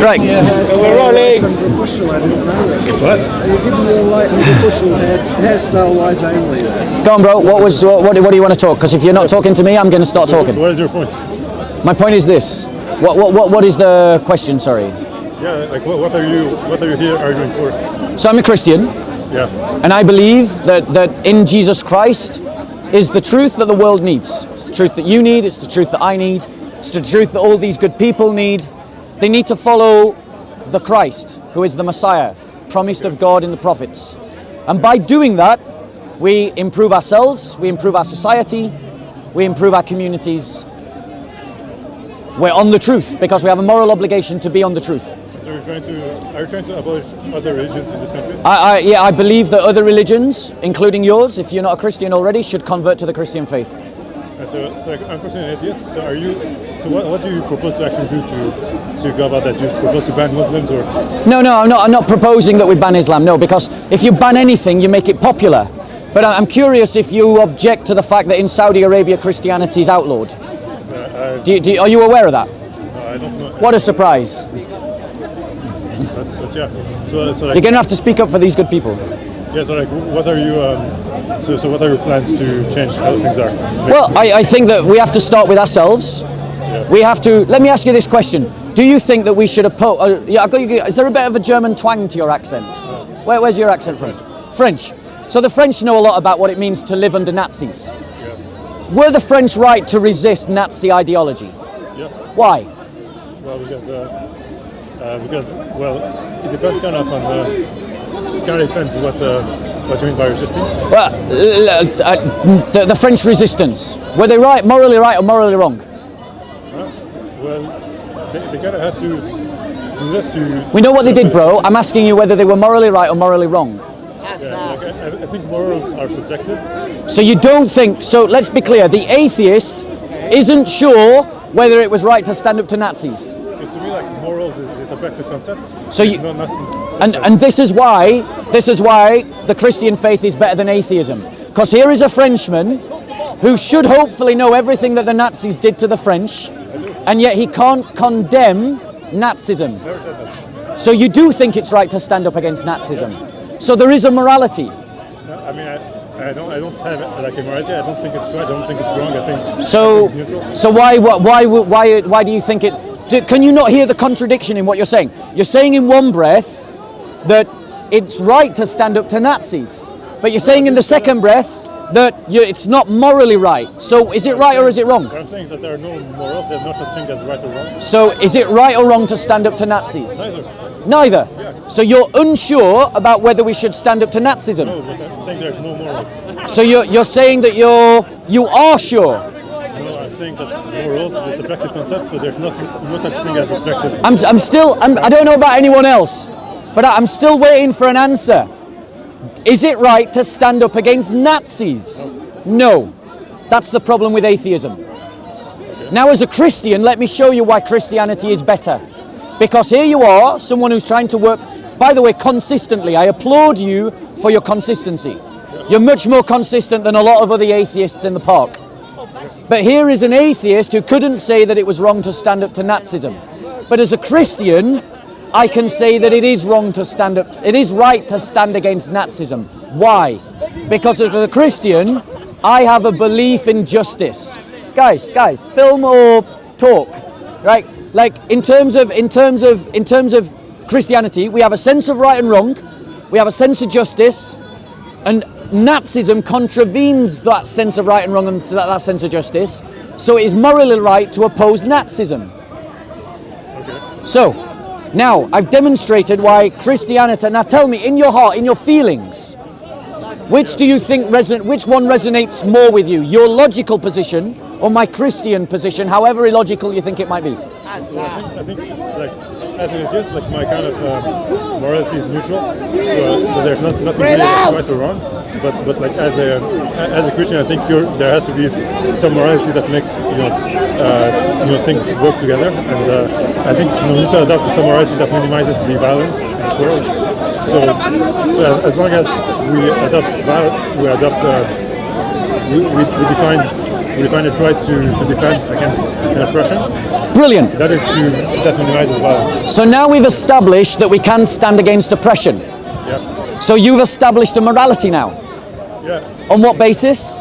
Right. We're rolling. Under a bushel, I didn't know that. What? Are you giving me a light under a bushel hairstyle light only? Go on, bro. What do you want to talk? Because if you're not talking to me, I'm going to start talking. So what is your point? My point is this. What is the question? Sorry. Yeah, like what are you here arguing for? So I'm a Christian, Yeah. and I believe that in Jesus Christ is the truth that the world needs. It's the truth that you need. It's the truth that I need. It's the truth that all these good people need. They need to follow the Christ, who is the Messiah, promised of God in the prophets. And by doing that, we improve ourselves, we improve our society, we improve our communities. We're on the truth because we have a moral obligation to be on the truth. So are you trying to abolish other religions in this country? I believe that other religions, including yours, if you're not a Christian already, should convert to the Christian faith. So I'm personally an atheist. So what do you propose to actually do to go about that? Do you propose to ban Muslims or? No, I'm not proposing that we ban Islam. No, because if you ban anything, you make it popular. But I'm curious if you object to the fact that in Saudi Arabia Christianity is outlawed. Are you aware of that? No, I don't know. What a surprise! But yeah. So like, You're going to have to speak up for these good people. yeah. So like, what are you? So what are your plans to change how things are? Well, I think that we have to start with ourselves. We have to. Let me ask you this question: do you think that we should oppose? Is there a bit of a German twang to your accent? Where's your accent from? French. So the French know a lot about what it means to live under Nazis. Were the French right to resist Nazi ideology? Yeah. Why? Well, because it depends kind of on it kind of depends what you mean by resisting. Well, the French resistance. Were they right, morally right or morally wrong? Well, they kind of had to do this to. We know what they did, bro. I'm asking you whether they were morally right or morally wrong. Yeah, like I think morals are subjective. So you don't think, so let's be clear, the atheist isn't sure whether it was right to stand up to Nazis. Because to me, like morals is a subjective concept. So There's you, no nothing. and this is why the Christian faith is better than atheism. Because here is a Frenchman who should hopefully know everything that the Nazis did to the French, and yet he can't condemn Nazism. Never said that. So you do think it's right to stand up against Nazism. So there is a morality. No, I mean, I don't have like a morality. I don't think it's right. I don't think it's wrong. I think it's neutral. So why do you think it? Can you not hear the contradiction in what you're saying? You're saying in one breath that it's right to stand up to Nazis, but you're saying in the second breath that it's not morally right. So is it right or is it wrong? What I'm saying is that there are no morals. There's no such thing as right or wrong. So is it right or wrong to stand up to Nazis? Neither. Neither. So you're unsure about whether we should stand up to Nazism. No, but I'm saying there's no morals. So you're saying that you are sure. No, I'm saying that morals is a subjective concept, so there's no such thing as objective. I don't know about anyone else, but I'm still waiting for an answer. Is it right to stand up against Nazis? No. That's the problem with atheism. Now, as a Christian, let me show you why Christianity is better. Because here you are, someone who's trying to work, by the way, consistently. I applaud you for your consistency. You're much more consistent than a lot of other atheists in the park. But here is an atheist who couldn't say that it was wrong to stand up to Nazism. But as a Christian, I can say that it is wrong to stand up, it is right to stand against Nazism. Why? Because as a Christian, I have a belief in justice. Guys, film or talk, right? Like in terms of Christianity, we have a sense of right and wrong, we have a sense of justice, and Nazism contravenes that sense of right and wrong and that sense of justice. So it is morally right to oppose Nazism. Okay. So now I've demonstrated why Christianity. Now tell me, in your heart, in your feelings, which do you think which one resonates more with you? Your logical position or my Christian position, however illogical you think it might be? I think like as an atheist, like my kind of morality is neutral. So there's nothing really that's right or wrong. But like as a Christian, I think there has to be some morality that makes things work together. And I think we need to adopt some morality that minimizes the violence in this world. So as long as we define a right to defend against oppression. Brilliant. That minimizes violence. So now we've established that we can stand against oppression. Yeah. So you've established a morality now. Yeah. On what basis?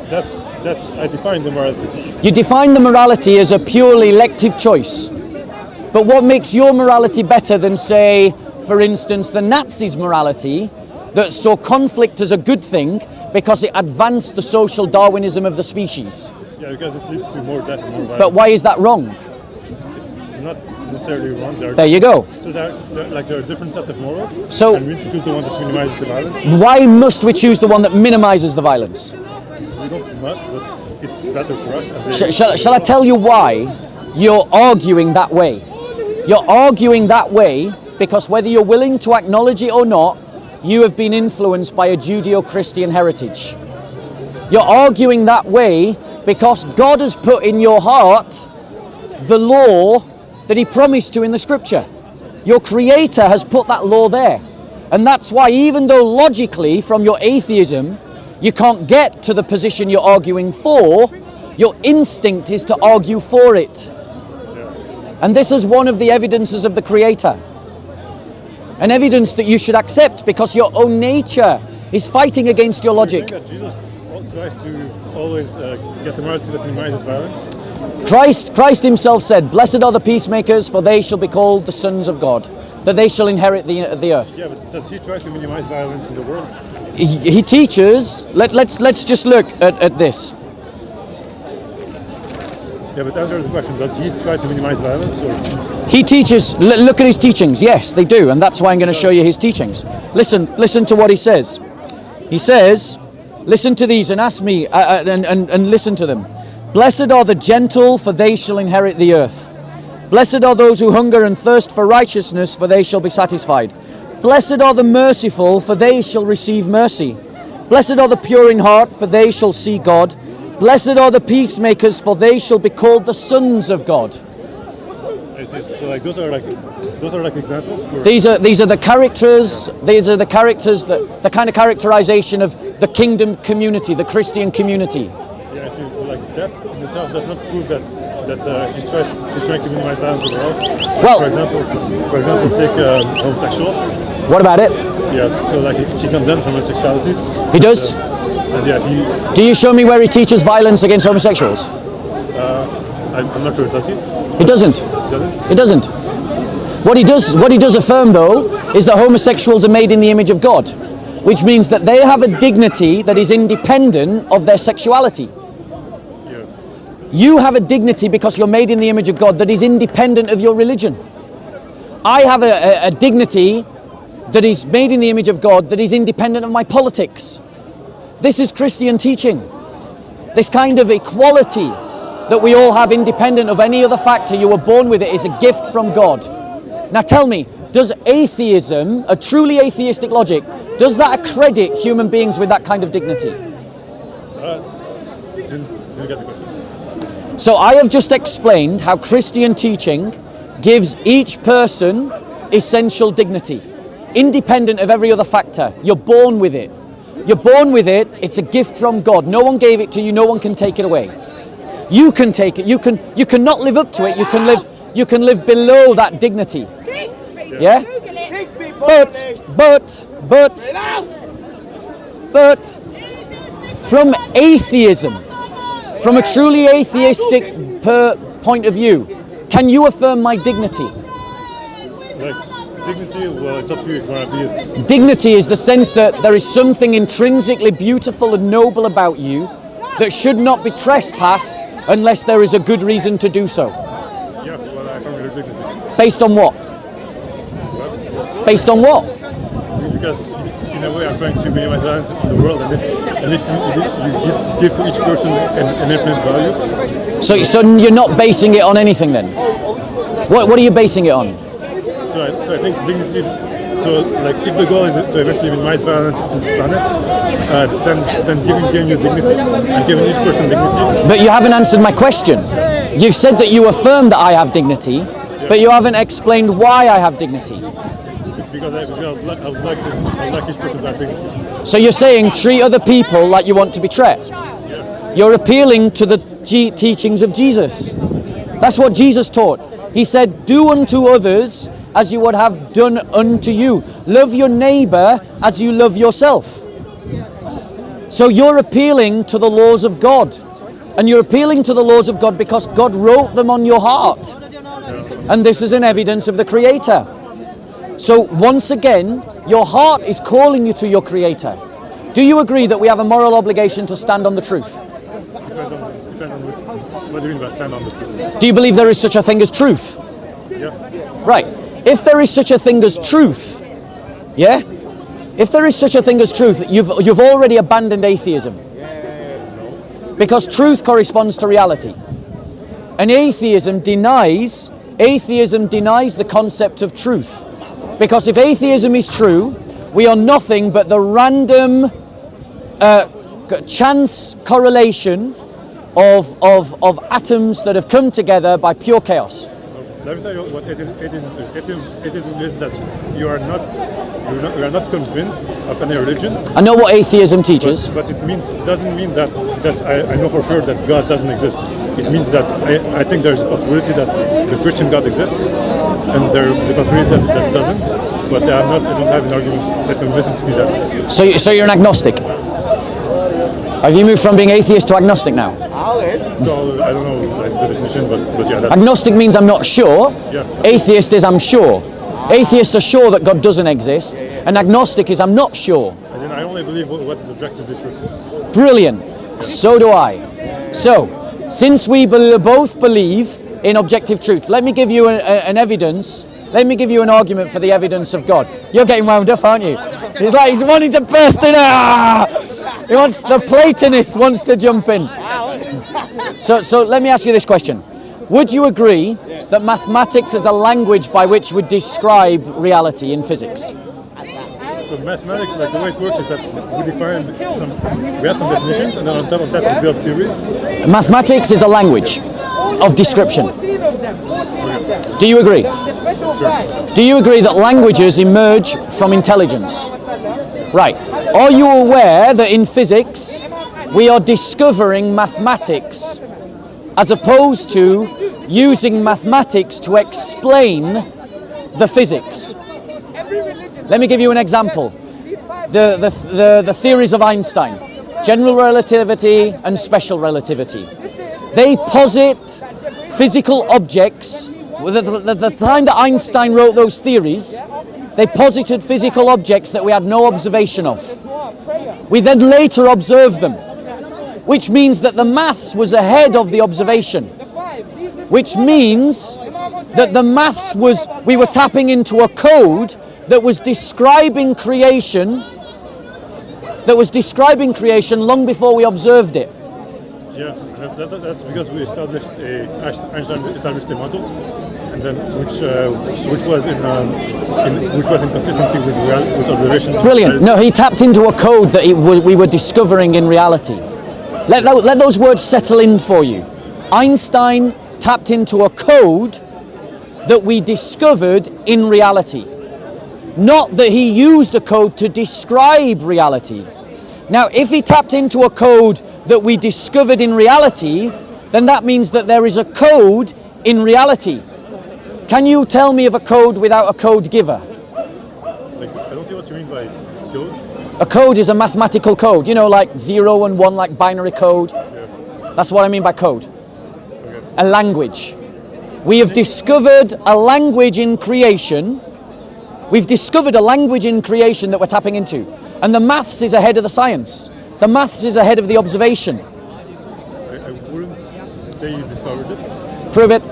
That's I define the morality. You define the morality as a purely elective choice. But what makes your morality better than, say, for instance, the Nazis' morality that saw conflict as a good thing because it advanced the social Darwinism of the species? Yeah, because it leads to more death and more violence. But why is that wrong? It's not necessarily wrong. There you go. So there are different sets of morals. So- and we need to choose the one that minimizes the violence. Why must we choose the one that minimizes the violence? We don't must, but it's better for us. As a, Shall I tell you why you're arguing that way? You're arguing that way because whether you're willing to acknowledge it or not, you have been influenced by a Judeo-Christian heritage. You're arguing that way because God has put in your heart the law that he promised to in the scripture. Your creator has put that law there. And that's why even though logically from your atheism you can't get to the position you're arguing for, your instinct is to argue for it. And this is one of the evidences of the creator. An evidence that you should accept because your own nature is fighting against your logic. I think that Jesus tries to always get the morality that minimizes violence. Christ himself said, "Blessed are the peacemakers, for they shall be called the sons of God, that they shall inherit the earth." Yeah, but does he try to minimize violence in the world? He teaches, let's just look at this. Yeah, but answer the question, does he try to minimize violence? Or? He teaches, look at his teachings. Yes, they do, and that's why I'm going to show you his teachings. Listen to what he says. He says, listen to these and ask me, and listen to them. Blessed are the gentle, for they shall inherit the earth. Blessed are those who hunger and thirst for righteousness, for they shall be satisfied. Blessed are the merciful, for they shall receive mercy. Blessed are the pure in heart, for they shall see God. Blessed are the peacemakers, for they shall be called the sons of God. I see. So like those are like examples for. These are the characters. These are the characters that the kind of characterization of the kingdom community, the Christian community. Yeah, I see. Like that in itself does not prove that he's trying to minimize violence in the world. Well- for example, take homosexuals. What about it? Yes. So like he condemns homosexuality. He does. And yeah, Do you show me where he teaches violence against homosexuals? I'm not sure. Does he? He doesn't. Doesn't? It doesn't. What he does affirm though is that homosexuals are made in the image of God, which means that they have a dignity that is independent of their sexuality. Yeah. You have a dignity because you're made in the image of God that is independent of your religion. I have a dignity that is made in the image of God that is independent of my politics. This is Christian teaching. This kind of equality that we all have independent of any other factor, you were born with it, is a gift from God. Now tell me, does atheism, a truly atheistic logic, does that accredit human beings with that kind of dignity? Didn't get the question. So I have just explained how Christian teaching gives each person essential dignity, independent of every other factor. You're born with it. You're born with it. It's a gift from God. No one gave it to you. No one can take it away. You can take it. You can not live up to it. You can live below that dignity. Yeah? But from atheism, from a truly atheistic point of view, can you affirm my dignity? Like dignity, well, it's up to you if you want to be it. Dignity is the sense that there is something intrinsically beautiful and noble about you that should not be trespassed unless there is a good reason to do so. Yeah, well, I affirm your dignity. Based on what? Based on what? Because in a way I'm trying to minimize violence in the world, and if you give to each person an infinite value. So you're not basing it on anything then? What are you basing it on? So I think dignity. So like if the goal is to eventually minimize violence on this planet, then giving you dignity and giving each person dignity. But you haven't answered my question. You've said that you affirm that I have dignity, but you haven't explained why I have dignity. Because I would like each person to have dignity. So you're saying treat other people like you want to be treated. You're appealing to the teachings of Jesus. That's what Jesus taught. He said, do unto others as you would have done unto you. Love your neighbor as you love yourself. So you're appealing to the laws of God. And you're appealing to the laws of God because God wrote them on your heart. And this is an evidence of the Creator. So once again, your heart is calling you to your Creator. Do you agree that we have a moral obligation to stand on the truth? Depends on what do you mean by stand on the truth? Do you believe there is such a thing as truth? Yeah. Right. If there is such a thing as truth, yeah? If there is such a thing as truth, you've already abandoned atheism. Because truth corresponds to reality. And atheism denies the concept of truth. Because if atheism is true, we are nothing but the random chance correlation of atoms that have come together by pure chaos. Let me tell you what atheism is, that you are not convinced of any religion. I know what atheism teaches. But it doesn't mean that I know for sure that God doesn't exist. It means that I think there's a possibility that the Christian God exists, and there's a possibility that doesn't. But I don't have an argument that convinces me that. So you're an agnostic? Have you moved from being atheist to agnostic now? So I don't know that's the definition, but yeah. That's, agnostic means I'm not sure. Yeah. Atheist is I'm sure. Atheists are sure that God doesn't exist, and agnostic is I'm not sure. As in, I only believe what is objectively true. Brilliant. So do I. So, since we both believe in objective truth, let me give you an evidence. Let me give you an argument for the evidence of God. You're getting wound up, aren't you? He's like, he's wanting to burst in. The Platonist wants to jump in. So let me ask you this question. Would you agree that mathematics is a language by which we describe reality in physics? So mathematics, like the way it works is that we have some definitions, and then on top of that we build theories. Mathematics is a language of description. Do you agree? Sure. Do you agree that languages emerge from intelligence? Right. Are you aware that in physics we are discovering mathematics as opposed to using mathematics to explain the physics? Let me give you an example. The theories of Einstein, general relativity and special relativity. They posit physical objects. At the time that Einstein wrote those theories, they posited physical objects that we had no observation of. We then later observed them, which means that the maths was ahead of the observation, which means that the maths we were tapping into a code that was describing creation, long before we observed it. Yeah, that's because we Einstein established a model, and then which was in consistency with observation. Brilliant. No, he tapped into a code that we were discovering in reality. Let those words settle in for you. Einstein tapped into a code that we discovered in reality. Not that he used a code to describe reality. Now, if he tapped into a code that we discovered in reality, then that means that there is a code in reality. Can you tell me of a code without a code giver? I don't see what you mean by code. A code is a mathematical code, like 0 and 1, like binary code. Yeah. That's what I mean by code. Okay. A language. We have discovered a language in creation. We've discovered a language in creation that we're tapping into. And the maths is ahead of the science. The maths is ahead of the observation. I wouldn't say you discovered it. Prove it.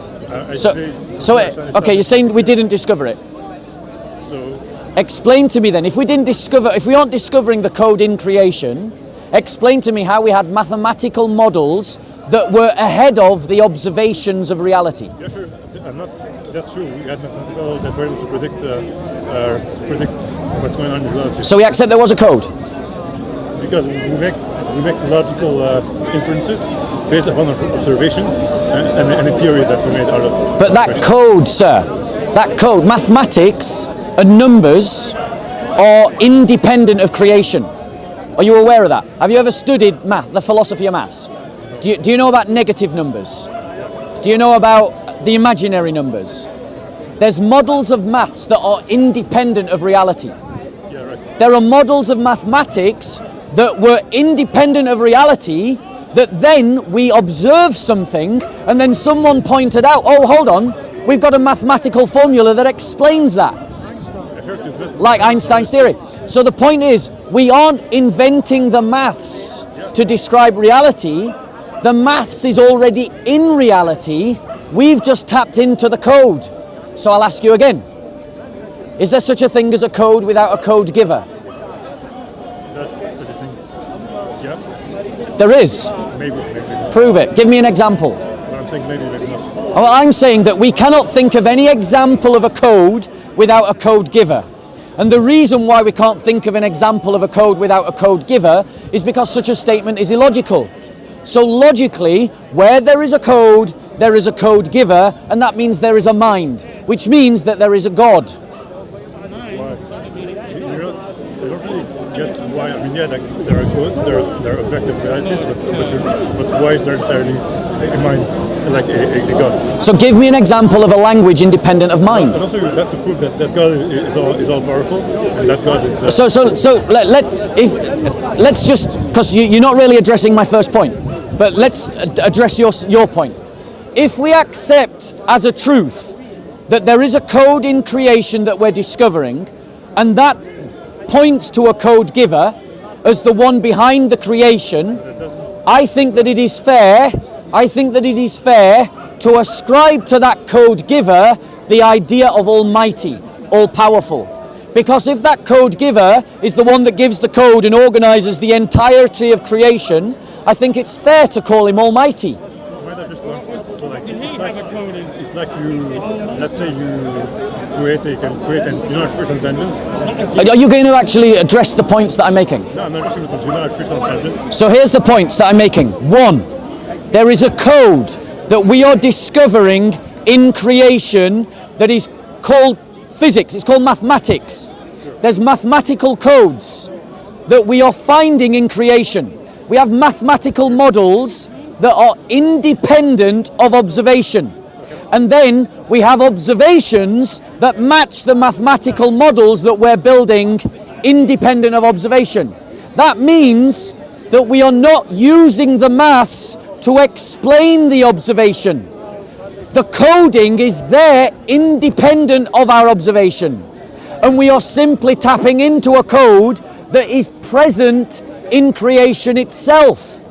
Okay, you're saying we didn't discover it. So Explain to me then, if we aren't discovering the code in creation, explain to me how we had mathematical models that were ahead of the observations of reality. yeah, sure. That's true. We had mathematical models that were able to predict what's going on in reality. So we accept there was a code. Because we make logical inferences based upon observation and a theory that we made out of. But that code, sir, mathematics and numbers are independent of creation. Are you aware of that? Have you ever studied math, the philosophy of maths? Do you know about negative numbers? Do you know about the imaginary numbers? There's models of maths that are independent of reality. Yeah, right. There are models of mathematics that were independent of reality, that then we observe something and then someone pointed out, oh, hold on, we've got a mathematical formula that explains that. Like Einstein's theory. So the point is, we aren't inventing the maths to describe reality. The maths is already in reality. We've just tapped into the code. So I'll ask you again. Is there such a thing as a code without a code giver? Is there such a thing? Yeah. There is. Maybe. Prove it. Give me an example. But I'm saying maybe not. Well, I'm saying that we cannot think of any example of a code without a code giver. And the reason why we can't think of an example of a code without a code giver is because such a statement is illogical. So logically, where there is a code, there is a code giver, and that means there is a mind, which means that there is a God. Why? You don't really get why. I mean, yeah, like, there are codes, there are objective realities, but why is there necessarily a mind, like a God? So give me an example of a language independent of mind. And also you have to prove that God is all powerful, and that God is... Let's just, because you're not really addressing my first point, but let's address your point. If we accept as a truth that there is a code in creation that we're discovering, and that points to a code giver as the one behind the creation, I think that it is fair to ascribe to that code giver the idea of almighty, all-powerful. Because if that code giver is the one that gives the code and organizes the entirety of creation, I think it's fair to call him almighty. Why not just launch this? So like, it's like you, let's say you can create an artificial intelligence. Are you going to actually address the points that I'm making? No, I'm not addressing the points. Artificial intelligence. So here's the points that I'm making. One, there is a code that we are discovering in creation that is called physics. It's called mathematics. There's mathematical codes that we are finding in creation. We have mathematical models that are independent of observation. And then we have observations that match the mathematical models that we're building independent of observation. That means that we are not using the maths to explain the observation. The coding is there independent of our observation. And we are simply tapping into a code that is present in creation itself.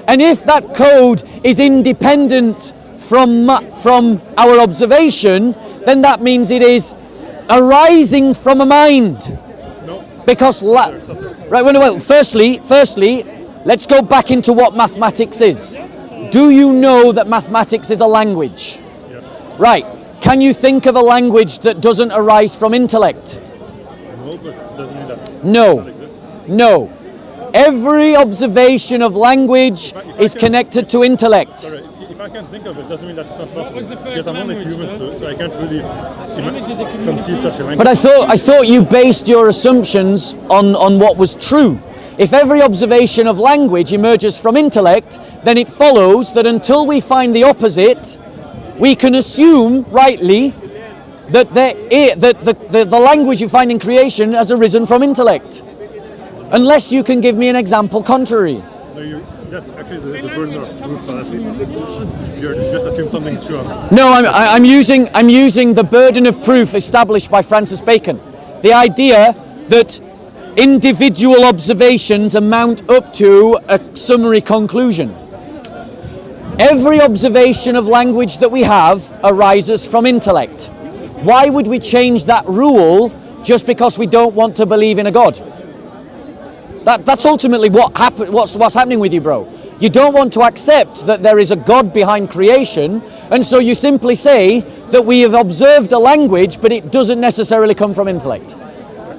And if that code is independent from our observation, then that means it is arising from a mind. No. Because, firstly, let's go back into what mathematics is. Do you know that mathematics is a language? Yeah. Right. Can you think of a language that doesn't arise from intellect? No, but it doesn't mean that. No. Every observation of language is connected to intellect. Sorry, if I can't think of it, doesn't mean that it's not possible. Because I'm only human, so I can't really conceive such a language. But I thought you based your assumptions on what was true. If every observation of language emerges from intellect, then it follows that until we find the opposite, we can assume rightly that the language you find in creation has arisen from intellect. Unless you can give me an example contrary. No, that's actually the burden of proof fallacy. You just assume something's true. No, I'm using the burden of proof established by Francis Bacon. The idea that individual observations amount up to a summary conclusion. Every observation of language that we have arises from intellect. Why would we change that rule just because we don't want to believe in a God? That's ultimately what's happening with you, bro. You don't want to accept that there is a God behind creation, and so you simply say that we have observed a language, but it doesn't necessarily come from intellect.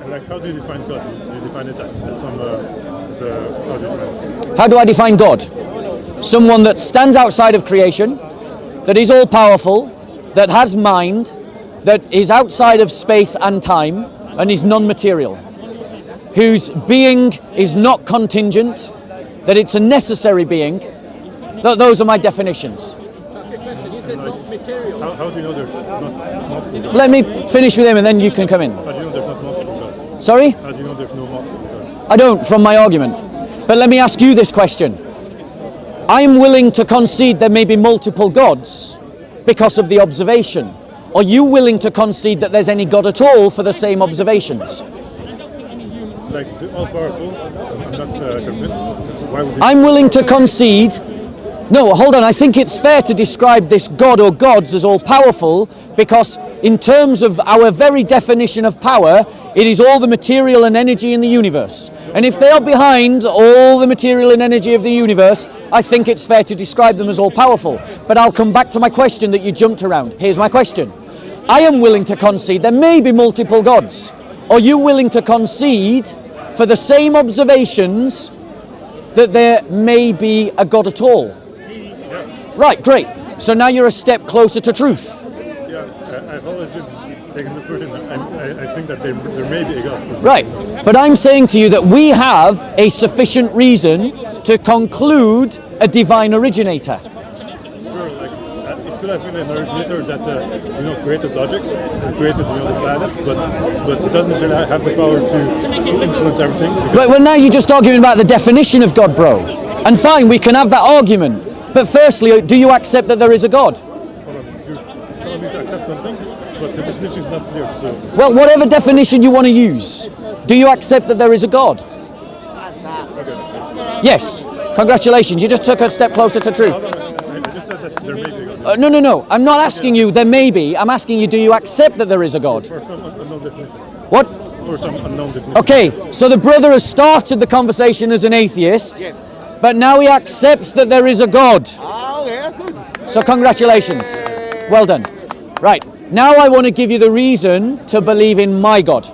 Like, how do you define God? Do you define it as some... how do you define it? How do I define God? Someone that stands outside of creation, that is all-powerful, that has mind, that is outside of space and time, and is non-material, whose being is not contingent, that it's a necessary being. Those are my definitions. Okay, question. You said How do you know there's not multiple gods? Let me finish with him and then you can come in. How do you know there's not multiple gods? Sorry? How do you know there's no multiple gods? I don't, from my argument. But let me ask you this question. I'm willing to concede there may be multiple gods because of the observation. Are you willing to concede that there's any God at all for the same observations? Like the all-powerful, I'm not convinced. Why would you? I'm willing to concede. No, hold on. I think it's fair to describe this God or gods as all-powerful because in terms of our very definition of power, it is all the material and energy in the universe. And if they are behind all the material and energy of the universe, I think it's fair to describe them as all-powerful. But I'll come back to my question that you jumped around. Here's my question. I am willing to concede there may be multiple gods. Are you willing to concede for the same observations that there may be a God at all? Right, great. So now you're a step closer to truth. Yeah, I've always been taking this position. I think that there may be a God. Right, but I'm saying to you that we have a sufficient reason to conclude a divine originator. Sure, like it could have been an originator that created logics and created the planet, but it doesn't really have the power to influence everything. Right, well now you're just arguing about the definition of God, bro. And fine, we can have that argument. But firstly, do you accept that there is a God? You're telling me to accept something, but the definition is not clear. So Well, whatever definition you want to use, do you accept that there is a God? Yes. Congratulations, you just took a step closer to truth. I just said that there may be a God. No. I'm not asking you there may be. I'm asking you, do you accept that there is a God? For some unknown definition. What? For some unknown definition. Okay, so the brother has started the conversation as an atheist, but now he accepts that there is a God. Okay, that's good. So congratulations. Well done. Right, now I want to give you the reason to believe in my God.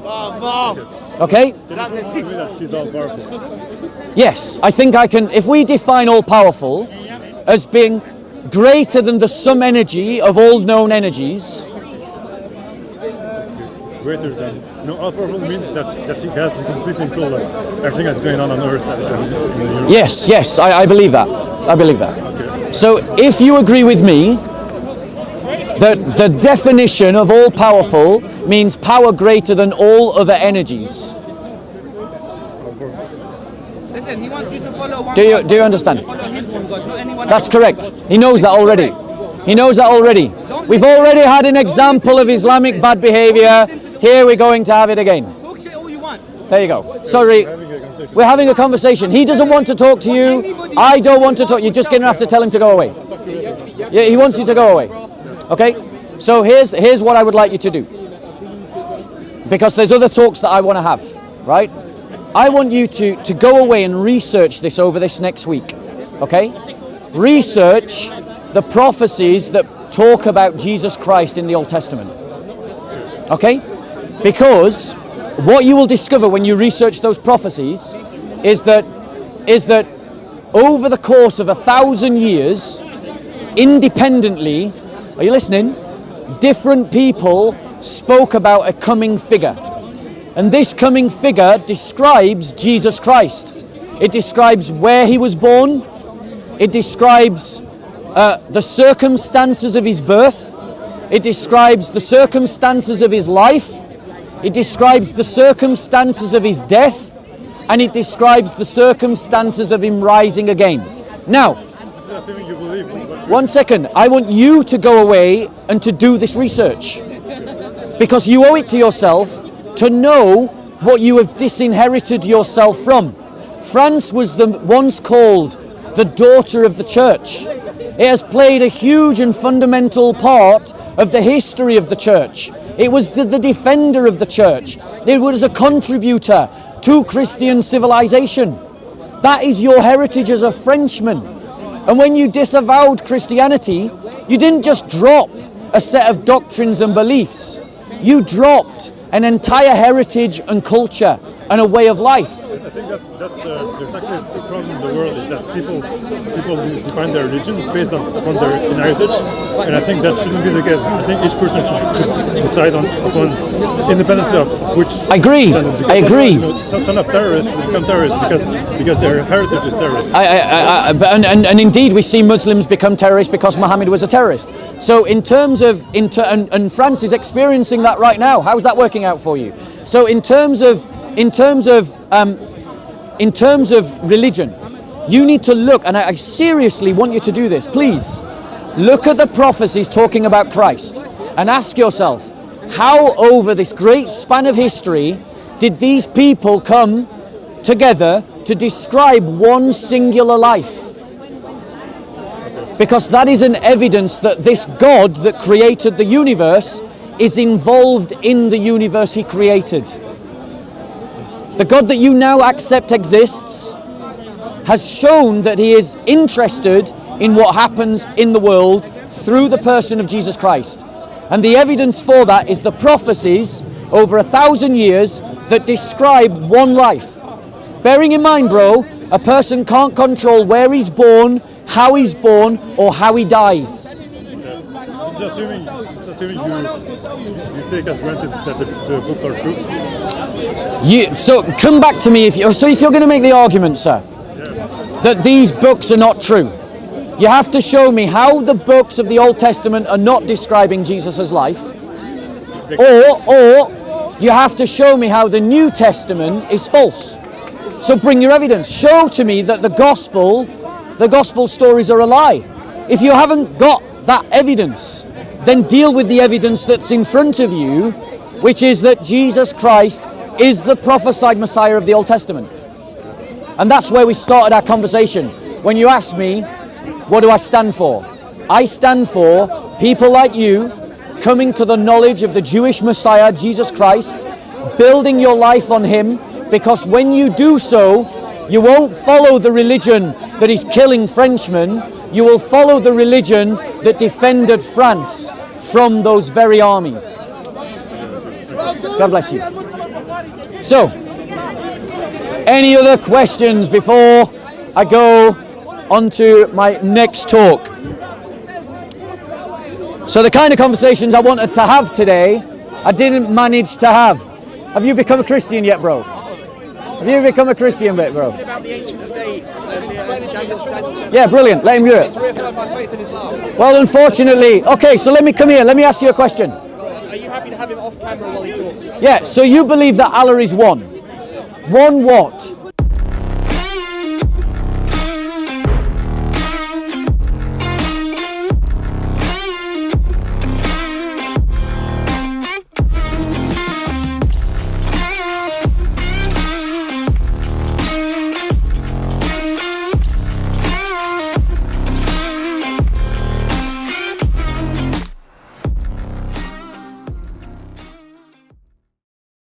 Okay? Can you prove to me that he's all powerful? Yes, I think I can. If we define all powerful as being greater than the sum energy of all known energies, Greater than all powerful means that he has the complete control of everything that's going on Earth and in the universe. yes, I believe that. I believe that. Okay. So if you agree with me that the definition of all powerful means power greater than all other energies, Listen, he wants you to follow one do you God. understand? Follow his one God, not anyone That's else. correct. He knows that already. He knows that already. We've already had an example of Islamic bad behavior. Here we're going to have it again. Talk shit all you want. There you go. Sorry. We're having a conversation. He doesn't want to talk to you. I don't want to talk. You're just going to have to tell him to go away. Yeah, he wants you to go away. Okay? So here's what I would like you to do. Because there's other talks that I want to have, right? I want you to go away and research this over this next week. Okay? Research the prophecies that talk about Jesus Christ in the Old Testament. Okay? Because what you will discover when you research those prophecies is that over the course of 1,000 years, independently, are you listening? Different people spoke about a coming figure. And this coming figure describes Jesus Christ. It describes where he was born. It describes the circumstances of his birth. It describes the circumstances of his life. It describes the circumstances of his death. And it describes the circumstances of him rising again. Now, Assuming you believe in what's one second. I want you to go away and to do this research. Because you owe it to yourself to know what you have disinherited yourself from. France was once called the daughter of the church. It has played a huge and fundamental part of the history of the church. It was the defender of the church. It was a contributor to Christian civilization. That is your heritage as a Frenchman. And when you disavowed Christianity, you didn't just drop a set of doctrines and beliefs. You dropped an entire heritage and culture and a way of life. I think that's there's actually a problem the world is that people define their religion based upon their heritage, and I think that shouldn't be the case. I think each person should decide upon independently of which. I agree. I agree. Son of terrorists will become terrorists because their heritage is terrorist. And indeed, we see Muslims become terrorists because Muhammad was a terrorist. So, in terms of and France is experiencing that right now. How's that working out for you? So, in terms of religion, you need to look, and I seriously want you to do this. Please look at the prophecies talking about Christ, and ask yourself, how over this great span of history did these people come together to describe one singular life? Because that is an evidence that this God that created the universe is involved in the universe he created. The God that you now accept exists has shown that he is interested in what happens in the world through the person of Jesus Christ. And the evidence for that is the prophecies over 1,000 years that describe one life. Bearing in mind, bro, a person can't control where he's born, how he's born, or how he dies. It's assuming you take as granted that the books are true. So come back to me if you're going to make the argument, sir, that these books are not true. You have to show me how the books of the Old Testament are not describing Jesus' life, or you have to show me how the New Testament is false. So bring your evidence. Show to me that the gospel stories are a lie. If you haven't got that evidence, then deal with the evidence that's in front of you, which is that Jesus Christ is the prophesied Messiah of the Old Testament. And that's where we started our conversation. When you asked me, what do I stand for? I stand for people like you coming to the knowledge of the Jewish Messiah, Jesus Christ, building your life on him, because when you do so, you won't follow the religion that is killing Frenchmen, you will follow the religion that defended France from those very armies. God bless you. So, any other questions before I go on to my next talk? So the kind of conversations I wanted to have today, I didn't manage to have. Have you become a Christian yet, bro? Have you become a Christian bit, bro? About the Ancient of Days. Yeah, brilliant. Let him do it. Well, unfortunately, okay, so let me ask you a question. Are you happy to have him off camera while he talks? Yeah, so you believe that Allah is one. One what?